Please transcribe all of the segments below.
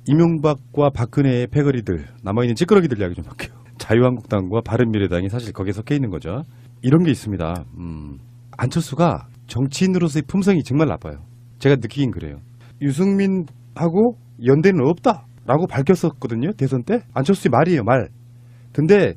이명박과 박근혜의 패거리들, 남아있는 찌끄러기들 이야기 좀 할게요. 자유한국당과 바른미래당이 사실 거기에 섞여 있는 거죠. 이런 게 있습니다. 안철수가 정치인으로서의 품성이 정말 나빠요. 제가 느끼긴 그래요. 유승민하고 연대는 없다라고 밝혔었거든요. 대선 때. 안철수의 말이에요, 말. 근데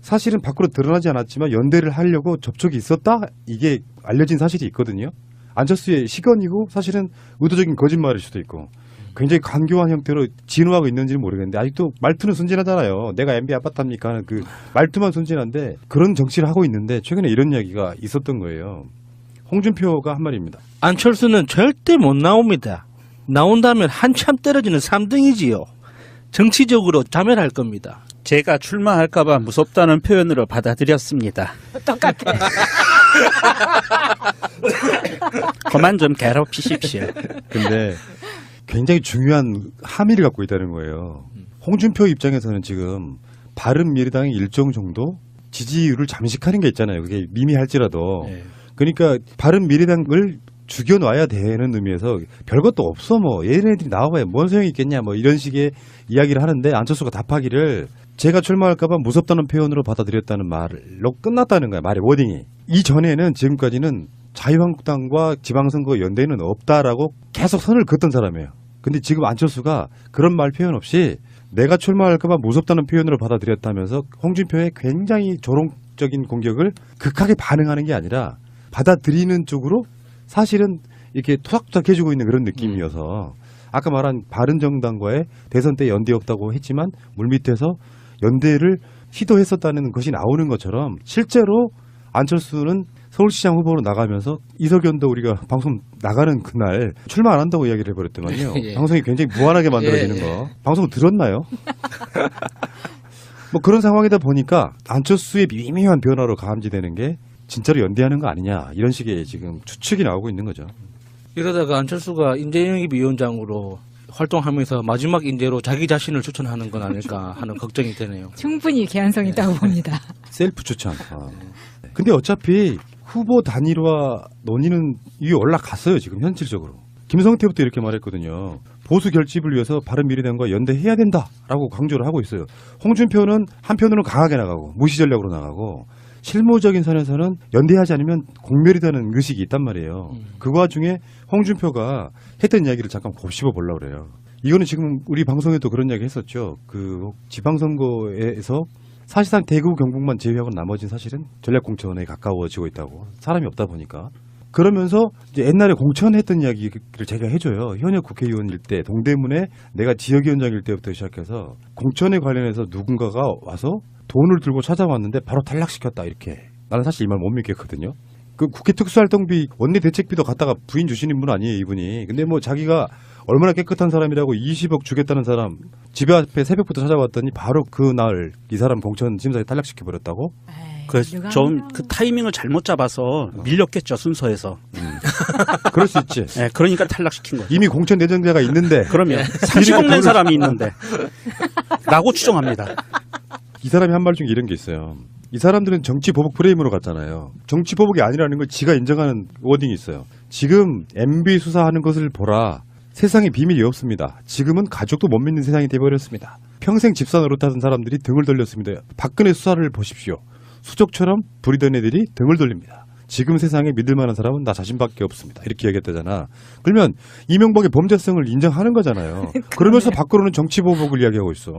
사실은 밖으로 드러나지 않았지만 연대를 하려고 접촉이 있었다? 이게 알려진 사실이 있거든요. 안철수의 시건이고 사실은 의도적인 거짓말일 수도 있고 굉장히 간교한 형태로 진화하고 있는지는 모르겠는데 아직도 말투는 순진하잖아요. 내가 MB 아파트입니까 하는 그 말투만 순진한데 그런 정치를 하고 있는데 최근에 이런 이야기가 있었던 거예요. 홍준표가 한 말입니다. 안철수는 절대 못 나옵니다. 나온다면 한참 떨어지는 3등이지요. 정치적으로 자멸할 겁니다. 제가 출마할까봐 무섭다는 표현으로 받아들였습니다. 똑같아. 그만 좀 괴롭히십시오. 근데 굉장히 중요한 함의를 갖고 있다는 거예요. 홍준표 입장에서는 지금 바른미래당의 일정 정도 지지율을 잠식하는 게 있잖아요. 그게 미미할지라도. 네. 그러니까 바른미래당을 죽여놔야 되는 의미에서 별것도 없어 뭐 얘네들이 나와봐야 뭔 소용이 있겠냐 뭐 이런 식의 이야기를 하는데 안철수가 답하기를 제가 출마할까봐 무섭다는 표현으로 받아들였다는 말로 끝났다는 거야. 말의 워딩이. 이전에는 지금까지는 자유한국당과 지방선거 연대는 없다라고 계속 선을 긋던 사람이에요. 근데 지금 안철수가 그런 말 표현 없이 내가 출마할까봐 무섭다는 표현으로 받아들였다면서 홍준표의 굉장히 조롱적인 공격을 극하게 반응하는 게 아니라 받아들이는 쪽으로 사실은 이렇게 토닥토닥 해주고 있는 그런 느낌이어서 아까 말한 바른정당과의 대선 때 연대 없다고 했지만 물밑에서 연대를 시도했었다는 것이 나오는 것처럼 실제로 안철수는 서울시장 후보로 나가면서 이석연도 우리가 방송 나가는 그날 출마 안 한다고 이야기를 해버렸더만요. 예. 방송이 굉장히 무한하게 만들어지는 예. 거. 방송 들었나요? 뭐 그런 상황이다 보니까 안철수의 미묘한 변화로 감지되는 게 진짜로 연대하는 거 아니냐 이런 식의 지금 추측이 나오고 있는 거죠. 이러다가 안철수가 인재영입 위원장으로 활동하면서 마지막 인재로 자기 자신을 추천하는 건 아닐까 하는 걱정이 되네요. 충분히 개연성 있다고 봅니다. 셀프 추천. 근데 어차피 후보 단일화 논의는 이게 올라갔어요. 지금 현실적으로. 김성태부터 이렇게 말했거든요. 보수 결집을 위해서 바른미래당과 연대해야 된다라고 강조를 하고 있어요. 홍준표는 한편으로는 강하게 나가고 무시 전략으로 나가고 실무적인 선에서는 연대하지 않으면 공멸이 되는 의식이 있단 말이에요. 그 와중에 홍준표가 했던 이야기를 잠깐 곱씹어 보려고 그래요. 이거는 지금 우리 방송에도 그런 이야기 했었죠. 그 지방선거에서 사실상 대구 경북만 제외하고 나머지는 사실은 전략공천에 가까워지고 있다고. 사람이 없다 보니까. 그러면서 이제 옛날에 공천했던 이야기를 제가 해줘요. 현역 국회의원일 때 동대문에 내가 지역위원장일 때부터 시작해서 공천에 관련해서 누군가가 와서 돈을 들고 찾아왔는데 바로 탈락시켰다 이렇게. 나는 사실 이 말 못 믿겠거든요. 그 국회 특수활동비 원내 대책비도 갖다가 부인 주시는 분 아니에요 이분이. 근데 뭐 자기가 얼마나 깨끗한 사람이라고 20억 주겠다는 사람 집에 앞에 새벽부터 찾아왔더니 바로 그날 이 사람 공천 심사에 탈락시켜버렸다고? 그래서 좀 그 타이밍을 잘못 잡아서 밀렸겠죠 순서에서. 그럴 수 있지. 네, 그러니까 탈락시킨 거죠. 이미 공천 내정자가 있는데 그러면 30억 낸 사람이 있는데 라고 추정합니다. 이 사람이 한 말 중에 이런 게 있어요. 이 사람들은 정치 보복 프레임으로 갔잖아요. 정치 보복이 아니라는 걸 지가 인정하는 워딩이 있어요. 지금 MB 수사하는 것을 보라. 세상에 비밀이 없습니다. 지금은 가족도 못 믿는 세상이 돼버렸습니다. 평생 집사 노릇하던 사람들이 등을 돌렸습니다. 박근혜 수사를 보십시오. 수족처럼 부리던 애들이 등을 돌립니다. 지금 세상에 믿을 만한 사람은 나 자신밖에 없습니다. 이렇게 얘기했다잖아. 그러면 이명박의 범죄성을 인정하는 거잖아요. 그러면서 밖으로는 정치 보복을 이야기하고 있어.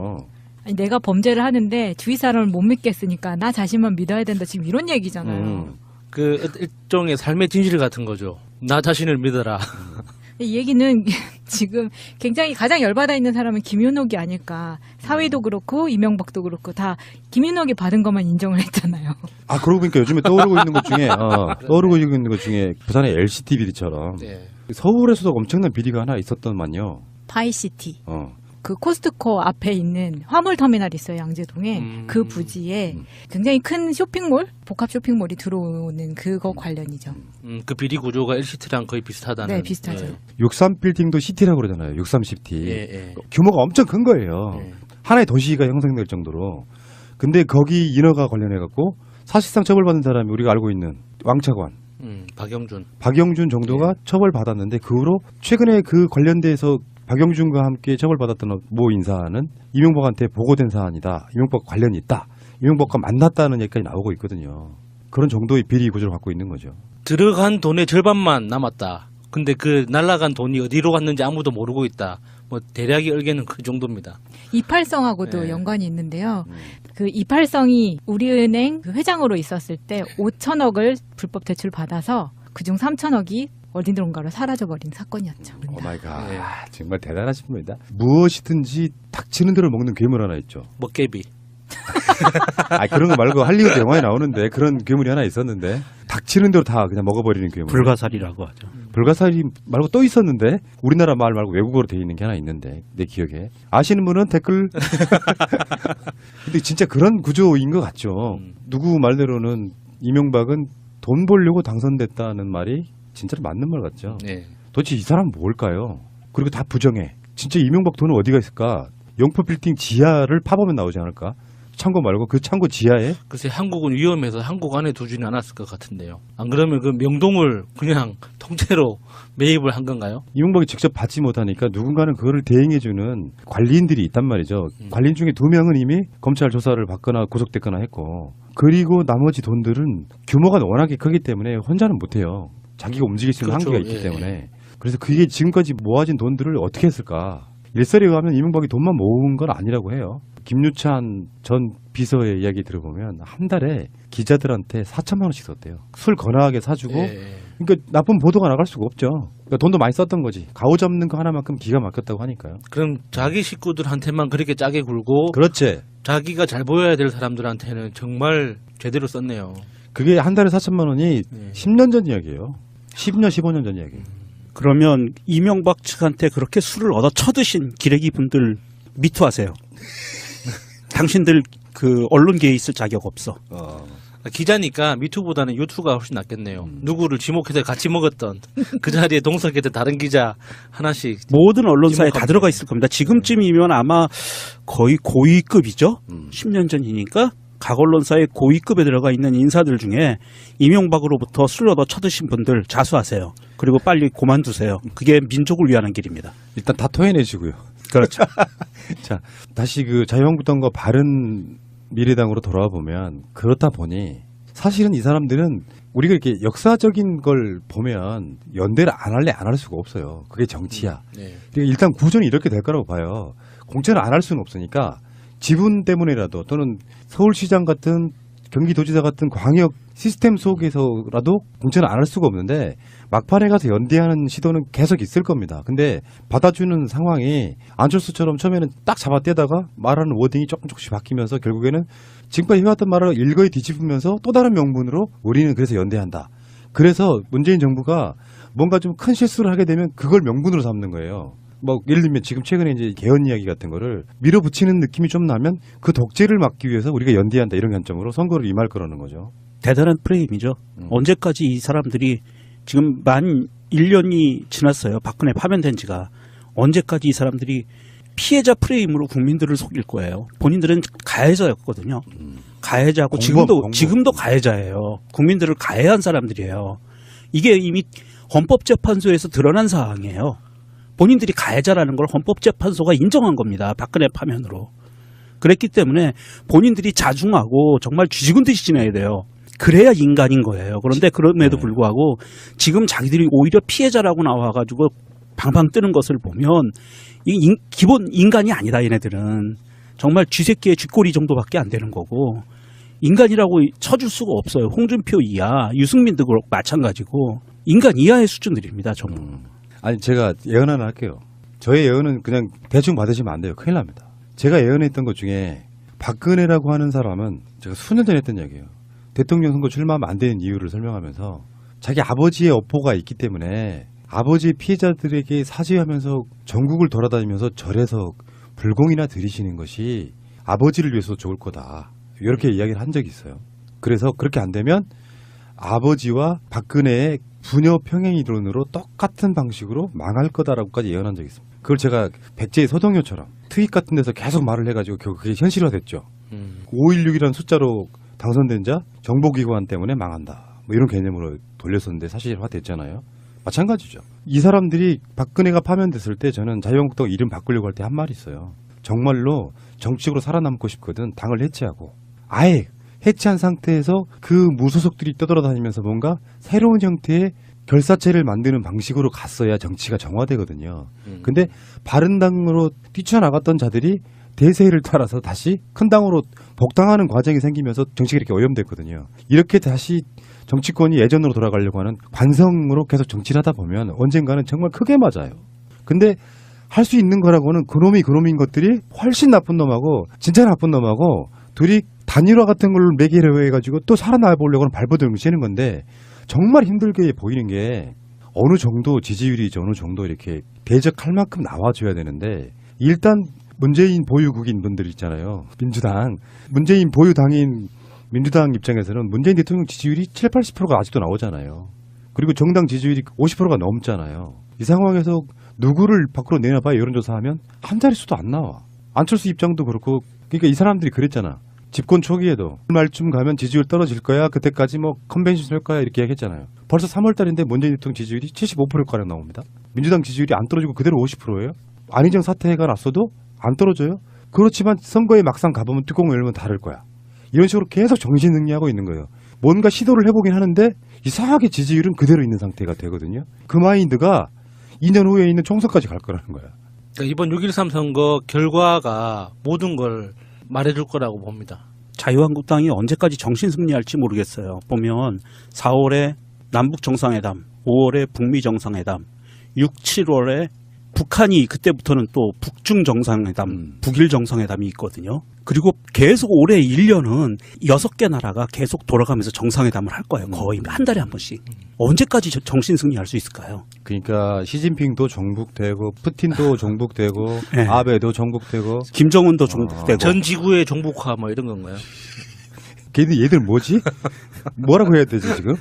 아니, 내가 범죄를 하는데 주위 사람을 못 믿겠으니까 나 자신만 믿어야 된다. 지금 이런 얘기잖아요. 그 일종의 삶의 진실 같은 거죠. 나 자신을 믿어라. 이 얘기는 지금 굉장히 가장 열받아 있는 사람은 김윤옥이 아닐까. 사위도 그렇고 이명박도 그렇고 다 김윤옥이 받은 것만 인정을 했잖아요. 아 그러고 보니까 요즘에 떠오르고 있는 것 중에 떠오르고 있는 것 중에 부산의 LCT 비리처럼 네. 서울에서도 엄청난 비리가 하나 있었던만요. 바이시티. 그 코스트코 앞에 있는 화물터미널 있어요, 양재동에. 그 부지에 굉장히 큰 쇼핑몰, 복합 쇼핑몰이 들어오는 그거 관련이죠. 그 비리 구조가 LCT랑 거의 비슷하다는. 네, 비슷하죠. 예. 63빌딩도 시티라고 그러잖아요. 63시티. 예. 규모가 엄청 큰 거예요. 예. 하나의 도시가 형성될 정도로. 근데 거기 인허가 관련해갖고 사실상 처벌받은 사람이 우리가 알고 있는 왕차관. 박영준 정도가 처벌받았는데 그 후로 최근에 그 관련돼서 박영준과 함께 처벌받았던 모 인사는 이명박한테 보고된 사안이다. 이명박 관련이 있다. 이명박과 만났다는 얘기까지 나오고 있거든요. 그런 정도의 비리 구조를 갖고 있는 거죠. 들어간 돈의 절반만 남았다. 근데 그 날라간 돈이 어디로 갔는지 아무도 모르고 있다. 뭐 대략의 얼개는 그 정도입니다. 이팔성하고도 네. 연관이 있는데요. 그 이팔성이 우리은행 그 회장으로 있었을 때 5천억을 불법 대출 받아서 그중 3천억이 어딘가로 사라져버린 사건이었죠. 오 마이 갓. 네. 정말 대단하신 분이다. 무엇이든지 닥치는 대로 먹는 괴물 하나 있죠. 먹개비. 아 그런 거 말고 할리우드 영화에 나오는데 그런 괴물이 하나 있었는데 닥치는 대로 다 그냥 먹어버리는 괴물. 불가사리라고 하죠. 불가사리 말고 또 있었는데 우리나라 말 말고 외국어로 돼 있는 게 하나 있는데 내 기억에 아시는 분은 댓글. 근데 진짜 그런 구조인 것 같죠. 누구 말대로는 이명박은 돈 벌려고 당선됐다는 말이 진짜로 맞는 말 같죠. 네. 도대체 이 사람은 뭘까요? 그리고 다 부정해. 진짜 이명박 돈은 어디가 있을까? 영포 빌딩 지하를 파보면 나오지 않을까? 창고 말고 그 창고 지하에? 글쎄 한국은 위험해서 한국 안에 두지는 않았을 것 같은데요. 안 그러면 그 명동을 그냥 통째로 매입을 한 건가요? 이명박이 직접 받지 못하니까 누군가는 그거를 대행해주는 관리인들이 있단 말이죠. 관리인 중에 2명은 이미 검찰 조사를 받거나 구속됐거나 했고, 그리고 나머지 돈들은 규모가 워낙에 크기 때문에 혼자는 못해요. 자기가 움직일 수 있는 그렇죠. 한계가 있기 예, 때문에. 그래서 그게 지금까지 모아진 돈들을 어떻게 했을까? 일설에 의하면 이명박이 돈만 모은 건 아니라고 해요. 김유찬 전 비서의 이야기 들어보면 한 달에 기자들한테 4천만 원씩 썼대요. 술 거나하게 사주고. 예. 그러니까 나쁜 보도가 나갈 수가 없죠. 그러니까 돈도 많이 썼던 거지. 가오 잡는 거 하나만큼 기가 막혔다고 하니까요. 그럼 자기 식구들한테만 그렇게 짜게 굴고 그렇지. 자기가 잘 보여야 될 사람들한테는 정말 제대로 썼네요. 그게 한 달에 4천만 원이 네. 10년 전 이야기예요. 10년, 15년 전 이야기예요. 그러면 이명박 측한테 그렇게 술을 얻어 쳐드신 기레기 분들 미투하세요. 당신들 그 언론계에 있을 자격 없어. 기자니까 미투보다는 유투가 훨씬 낫겠네요. 누구를 지목해서 같이 먹었던 그 자리에 동석했던 다른 기자 하나씩. 모든 언론사에 다 지목하면 들어가 있을 겁니다. 지금쯤이면 아마 거의 고위급이죠. 10년 전이니까 각 언론사의 고위급에 들어가 있는 인사들 중에 이명박으로부터 술 얻어 쳐드신 분들 자수하세요. 그리고 빨리 그만두세요. 그게 민족을 위하는 길입니다. 일단 다 토해내시고요. 그렇죠. 자, 다시 그 자유한국당과 바른 미래당으로 돌아와 보면 그렇다 보니 사실은 이 사람들은 우리가 이렇게 역사적인 걸 보면 연대를 안 할래 안 할 수가 없어요. 그게 정치야. 네. 그러니까 일단 구조는 이렇게 될 거라고 봐요. 공천을 안 할 수는 없으니까 지분 때문이라도 또는 서울시장 같은 경기도지사 같은 광역 시스템 속에서라도 공천을 안 할 수가 없는데 막판에 가서 연대하는 시도는 계속 있을 겁니다. 근데 받아주는 상황이 안철수처럼 처음에는 딱 잡아떼다가 말하는 워딩이 조금씩 바뀌면서 결국에는 지금까지 해왔던 말을 일거에 뒤집으면서 또 다른 명분으로 우리는 그래서 연대한다. 그래서 문재인 정부가 뭔가 좀 큰 실수를 하게 되면 그걸 명분으로 삼는 거예요. 뭐 예를 들면 지금 최근에 이제 개헌 이야기 같은 거를 밀어붙이는 느낌이 좀 나면 그 덕질을 막기 위해서 우리가 연대한다 이런 관점으로 선거를 임할 거라는 거죠. 대단한 프레임이죠. 언제까지 이 사람들이 지금 만 1년이 지났어요. 박근혜 파면된 지가. 언제까지 이 사람들이 피해자 프레임으로 국민들을 속일 거예요. 본인들은 가해자였거든요. 가해자고 지금도 가해자예요. 국민들을 가해한 사람들이에요. 이게 이미 헌법재판소에서 드러난 사항이에요. 본인들이 가해자라는 걸 헌법재판소가 인정한 겁니다. 박근혜 파면으로. 그랬기 때문에 본인들이 자중하고 정말 쥐죽은 듯이 지내야 돼요. 그래야 인간인 거예요. 그런데 그럼에도 불구하고 지금 자기들이 오히려 피해자라고 나와가지고 방방 뜨는 것을 보면 기본 인간이 아니다. 얘네들은 정말 쥐새끼의 쥐꼬리 정도밖에 안 되는 거고 인간이라고 쳐줄 수가 없어요. 홍준표 이하, 유승민도 그렇고 마찬가지고 인간 이하의 수준들입니다. 전부. 아니 제가 예언 하나 할게요. 저의 예언은 그냥 대충 받으시면 안 돼요. 큰일 납니다. 제가 예언했던 것 중에 박근혜라고 하는 사람은 제가 수년 전에 했던 이야기예요. 대통령 선거 출마하면 안 되는 이유를 설명하면서 자기 아버지의 어포가 있기 때문에 아버지의 피해자들에게 사죄하면서 전국을 돌아다니면서 절에서 불공이나 드리시는 것이 아버지를 위해서 좋을 거다. 이렇게 이야기를 한 적이 있어요. 그래서 그렇게 안 되면 아버지와 박근혜의 부녀 평행 이론으로 똑같은 방식으로 망할 거다라고까지 예언한 적이 있습니다. 그걸 제가 백제의 서동요처럼 트윗 같은 데서 계속 말을 해가지고 결국 그게 현실화됐죠. 516이라는 숫자로 당선된 자 정보기관 때문에 망한다. 뭐 이런 개념으로 돌렸었는데 사실화됐잖아요. 마찬가지죠. 이 사람들이 박근혜가 파면됐을 때 저는 자유한국당 이름 바꾸려고 할 때 한 말이 있어요. 정말로 정치적으로 살아남고 싶거든 당을 해체하고 아예 해체한 상태에서 그 무소속들이 떠돌아다니면서 뭔가 새로운 형태의 결사체를 만드는 방식으로 갔어야 정치가 정화되거든요. 근데 바른당으로 뛰쳐나갔던 자들이 대세를 따라서 다시 큰 당으로 복당하는 과정이 생기면서 정치가 이렇게 오염됐거든요. 이렇게 다시 정치권이 예전으로 돌아가려고 하는 관성으로 계속 정치를 하다 보면 언젠가는 정말 크게 맞아요. 근데 할 수 있는 거라고는 그놈인 것들이 훨씬 나쁜 놈하고 진짜 나쁜 놈하고 둘이 단일화 같은 걸 매개로 해가지고 또 살아나 보려고는 발버둥을 치는 건데 정말 힘들게 보이는 게 어느 정도 지지율이 어느 정도 이렇게 대적할 만큼 나와줘야 되는데 일단 문재인 보유국인 분들 있잖아요. 민주당. 문재인 보유당인 민주당 입장에서는 문재인 대통령 지지율이 7, 80%가 아직도 나오잖아요. 그리고 정당 지지율이 50%가 넘잖아요. 이 상황에서 누구를 밖으로 내놔봐야 여론조사하면 한 자릿수도 안 나와. 안철수 입장도 그렇고 그러니까 이 사람들이 그랬잖아. 집권 초기에도 말쯤 가면 지지율 떨어질 거야. 그때까지 뭐 컨벤션 할 거야 이렇게 얘기했잖아요. 벌써 3월 달인데 문재인 대통령 지지율이 75%가량 나옵니다. 민주당 지지율이 안 떨어지고 그대로 50%예요. 안희정 사태가 났어도 안 떨어져요. 그렇지만 선거에 막상 가보면 뚜껑을 열면 다를 거야. 이런 식으로 계속 정신승리하고 있는 거예요. 뭔가 시도를 해보긴 하는데 이상하게 지지율은 그대로 있는 상태가 되거든요. 그 마인드가 2년 후에 있는 총선까지 갈 거라는 거야. 그러니까 이번 6.13 선거 결과가 모든 걸 말해줄 거라고 봅니다. 자유한국당이 언제까지 정신승리할지 모르겠어요. 보면 4월에 남북 정상회담, 5월에 북미 정상회담, 6, 7월에 북한이 그때부터는 또 북중 정상회담, 북일 정상회담이 있거든요. 그리고 계속 올해 1년은 6개 나라가 계속 돌아가면서 정상회담을 할 거예요. 거의 한 달에 한 번씩. 언제까지 정신승리할 수 있을까요? 그러니까 시진핑도 종북되고 푸틴도 종북되고 네. 아베도 종북되고 김정은도 종북되고. 전 지구의 종북화 뭐 이런 건가요? 얘들 뭐지? 뭐라고 해야 되지 지금?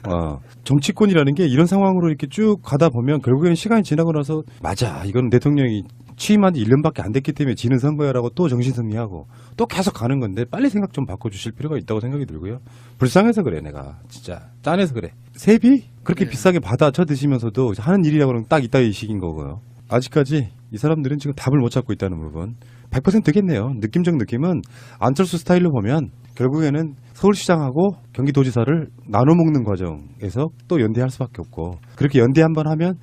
정치권이라는 게 이런 상황으로 이렇게 쭉 가다 보면 결국에는 시간이 지나고 나서 맞아 이건 대통령이 취임한 지 1년밖에 안 됐기 때문에 지는 선거야라고 또 정신승리하고 또 계속 가는 건데 빨리 생각 좀 바꿔주실 필요가 있다고 생각이 들고요. 불쌍해서 그래 내가 진짜 짠해서 그래. 세비 그렇게 비싸게 받아 쳐드시면서도 하는 일이라고는 딱 이따위 식인 거고요. 아직까지 이 사람들은 지금 답을 못 찾고 있다는 부분 100%겠네요. 느낌적 느낌은 안철수 스타일로 보면 결국에는 서울시장하고 경기도지사를 나눠 먹는 과정에서 또 연대할 수밖에 없고 그렇게 연대 한번 하면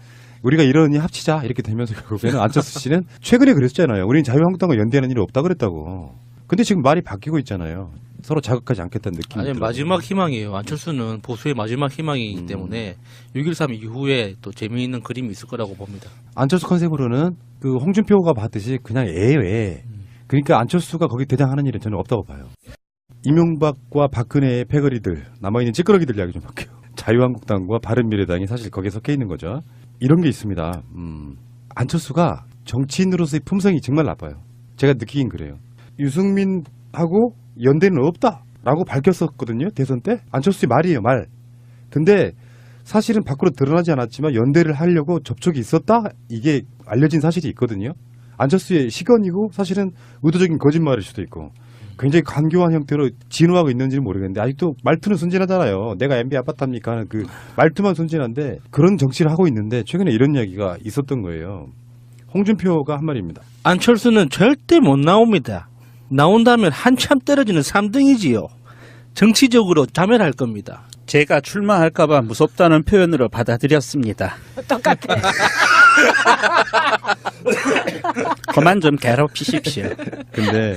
우리가 이러니 합치자 이렇게 되면서 결국에는 안철수 씨는 최근에 그랬잖아요. 우리는 자유한국당과 연대하는 일이 없다 그랬다고. 근데 지금 말이 바뀌고 있잖아요. 서로 자극하지 않겠다는 느낌이 아니 들어요. 마지막 희망이에요. 안철수는 보수의 마지막 희망이기 때문에 6.13 이후에 또 재미있는 그림이 있을 거라고 봅니다. 안철수 컨셉으로는 그 홍준표가 봤듯이 그냥 애외. 그러니까 안철수가 거기 대장하는 일은 저는 없다고 봐요. 이명박과 박근혜의 패거리들 남아있는 찌끄러기들 이야기 좀 할게요. 자유한국당과 바른미래당이 사실 거기에 섞여 있는 거죠. 이런 게 있습니다. 안철수가 정치인으로서의 품성이 정말 나빠요. 제가 느끼긴 그래요. 유승민하고 연대는 없다라고 밝혔었거든요. 대선 때. 안철수의 말이에요. 말. 근데 사실은 밖으로 드러나지 않았지만 연대를 하려고 접촉이 있었다? 이게 알려진 사실이 있거든요. 안철수의 시건이고 사실은 의도적인 거짓말일 수도 있고 굉장히 간교한 형태로 진화하고 있는지는 모르겠는데 아직도 말투는 순진하잖아요. 내가 MB 아파트입니까 하는 그 말투만 순진한데 그런 정치를 하고 있는데 최근에 이런 이야기가 있었던 거예요. 홍준표가 한 말입니다. 안철수는 절대 못 나옵니다. 나온다면 한참 떨어지는 3등이지요. 정치적으로 자멸할 겁니다. 제가 출마할까봐 무섭다는 표현으로 받아들였습니다. 똑같아. 그만 좀 괴롭히십시오. 근데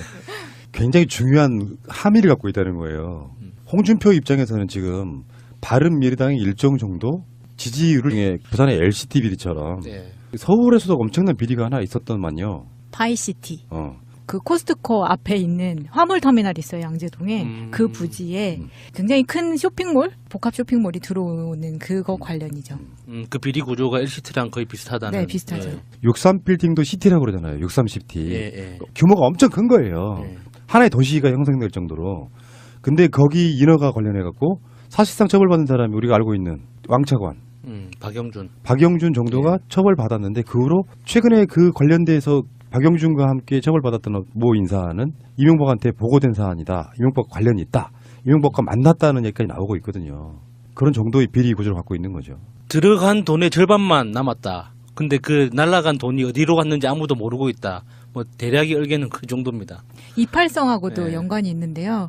굉장히 중요한 함의를 갖고 있다는 거예요. 홍준표 입장에서는 지금 바른미래당의 일정 정도 지지율을 부산의 LCT 비리처럼 네. 서울에서도 엄청난 비리가 하나 있었던만요. 바이시티. 어. 그 코스트코 앞에 있는 화물터미널 있어요. 양재동에. 그 부지에 굉장히 큰 쇼핑몰, 복합 쇼핑몰이 들어오는 그거 관련이죠. 그 비리 구조가 LCT랑 거의 비슷하다는. 네, 비슷하죠. 예. 63빌딩도 시티라고 그러잖아요. 63시티. 예, 예. 규모가 엄청 큰 거예요. 예. 하나의 도시가 형성될 정도로. 근데 거기 인허가 관련해갖고 사실상 처벌받은 사람이 우리가 알고 있는 왕차관. 박영준 정도가 처벌받았는데 그 후로 최근에 그 관련돼서 박영준과 함께 처벌받았던 모 인사는 이명박한테 보고된 사안이다. 이명박 관련이 있다. 이명박과 만났다는 얘기까지 나오고 있거든요. 그런 정도의 비리 구조를 갖고 있는 거죠. 들어간 돈의 절반만 남았다. 근데 그 날라간 돈이 어디로 갔는지 아무도 모르고 있다. 뭐 대략의 얼개는 그 정도입니다. 이팔성하고도 네. 연관이 있는데요.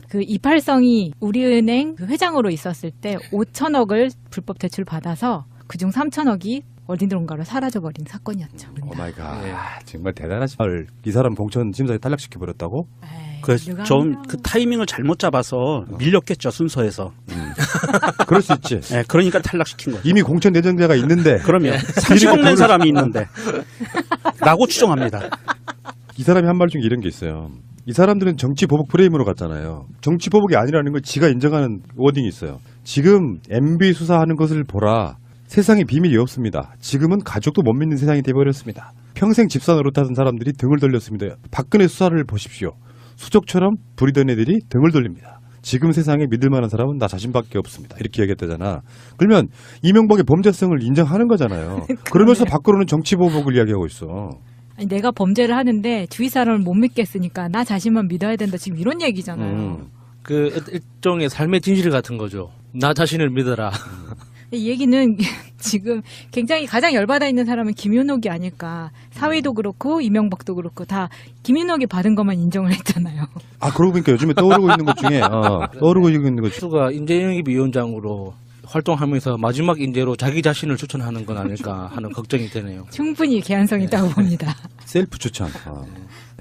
그 이팔성이 우리은행 그 회장으로 있었을 때 5천억을 불법 대출 받아서 그중 3천억이 어디론가로 사라져버린 사건이었죠. 오 마이 갓. 네. 정말 대단하지. 이 사람 공천 심사에 탈락시켜 버렸다고? 에이, 그래서 누가 좀 하냐. 그 타이밍을 잘못 잡아서 밀렸겠죠, 순서에서. 그럴 수 있지. 네, 그러니까 탈락시킨 거예요. 이미 공천 내정자가 있는데 그러면 30억 낸 사람이 있는데 라고 추정합니다. 이 사람이 한 말 중에 이런 게 있어요. 이 사람들은 정치 보복 프레임으로 갔잖아요. 정치 보복이 아니라는 걸 지가 인정하는 워딩이 있어요. 지금 MB 수사하는 것을 보라. 세상에 비밀이 없습니다. 지금은 가족도 못 믿는 세상이 돼버렸습니다. 평생 집사 노릇하던 사람들이 등을 돌렸습니다. 박근혜 수사를 보십시오. 수족처럼 부리던 애들이 등을 돌립니다. 지금 세상에 믿을 만한 사람은 나 자신밖에 없습니다. 이렇게 얘기했다잖아. 그러면 이명박의 범죄성을 인정하는 거잖아요. 그러면서 밖으로는 정치 보복을 이야기하고 있어. 아니, 내가 범죄를 하는데 주위 사람을 못 믿겠으니까 나 자신만 믿어야 된다. 지금 이런 얘기잖아요. 그 일종의 삶의 진실 같은 거죠. 나 자신을 믿어라. 이 얘기는 지금 굉장히 가장 열받아 있는 사람은 김윤옥이 아닐까. 사위도 그렇고 이명박도 그렇고 다 김윤옥이 받은 것만 인정을 했잖아요. 아, 그러고 보니까 요즘에 떠오르고 있는 것 중에 떠오르고 있는 것 중에 수가 인재영입 위원장으로 활동하면서 마지막 인재로 자기 자신을 추천하는 건 아닐까 하는 걱정이 되네요. 충분히 개연성이 있다고 봅니다. 셀프 추천.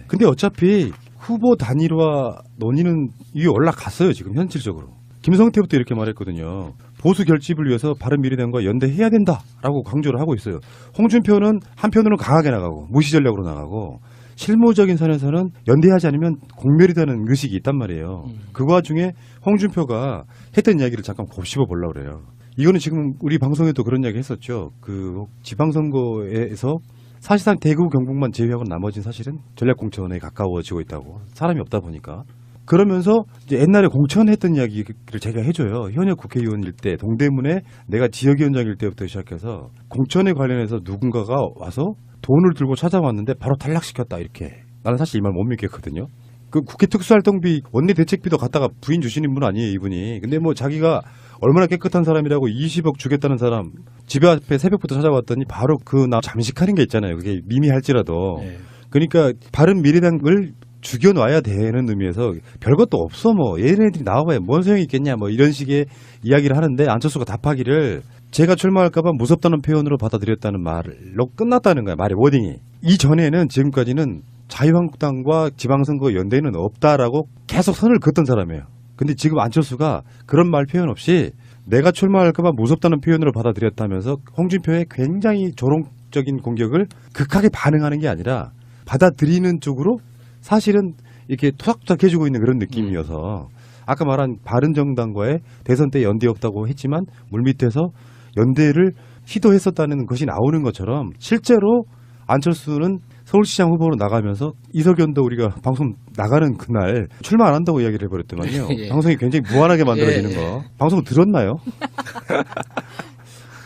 근데 어차피 후보 단일화 논의는 이게 올라갔어요, 지금 현실적으로. 김성태부터 이렇게 말했거든요. 보수 결집을 위해서 바른미래당과 연대해야 된다라고 강조를 하고 있어요. 홍준표는 한편으로는 강하게 나가고 무시 전략으로 나가고 실무적인 선에서는 연대하지 않으면 공멸이라는 의식이 있단 말이에요. 그 와중에 홍준표가 했던 이야기를 잠깐 곱씹어 보려고 그래요. 이거는 지금 우리 방송에도 그런 이야기 했었죠. 그 지방선거에서 사실상 대구 경북만 제외하고 나머지는 사실은 전략공천에 가까워지고 있다고. 사람이 없다 보니까. 그러면서 이제 옛날에 공천했던 이야기를 제가 해줘요. 현역 국회의원일 때 동대문에 내가 지역위원장일 때부터 시작해서 공천에 관련해서 누군가가 와서 돈을 들고 찾아왔는데 바로 탈락시켰다 이렇게. 나는 사실 이 말 못 믿겠거든요. 그 국회 특수활동비 원내 대책비도 갖다가 부인 주시는 분 아니에요 이분이. 근데 뭐 자기가 얼마나 깨끗한 사람이라고 20억 주겠다는 사람 집 앞에 새벽부터 찾아왔더니 바로 그 나 잠식하는 게 있잖아요. 그게 미미할지라도. 네. 그러니까 바른미래당을 죽여놔야 되는 의미에서 별것도 없어 뭐 얘네들이 나와봐야 뭔 소용이 있겠냐 뭐 이런 식의 이야기를 하는데 안철수가 답하기를 제가 출마할까봐 무섭다는 표현으로 받아들였다는 말로 끝났다는 거야. 말의 워딩이. 이전에는 지금까지는 자유한국당과 지방선거 연대는 없다라고 계속 선을 긋던 사람이에요. 근데 지금 안철수가 그런 말 표현 없이 내가 출마할까봐 무섭다는 표현으로 받아들였다면서 홍준표의 굉장히 조롱적인 공격을 극하게 반응하는 게 아니라 받아들이는 쪽으로 사실은 이렇게 토닥토닥 해주고 있는 그런 느낌이어서 아까 말한 바른정당과의 대선 때 연대 없다고 했지만 물밑에서 연대를 시도했었다는 것이 나오는 것처럼 실제로 안철수는 서울시장 후보로 나가면서 이석연도 우리가 방송 나가는 그날 출마 안 한다고 이야기를 해버렸더만요. 예. 방송이 굉장히 무한하게 만들어지는 거. 방송 들었나요?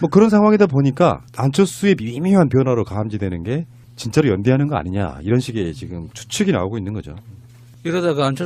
뭐 그런 상황이다 보니까 안철수의 미묘한 변화로 감지되는 게 진짜로 연대하는 거 아니냐 이런 식의 지금 추측이 나오고 있는 거죠. 이러다가 안철수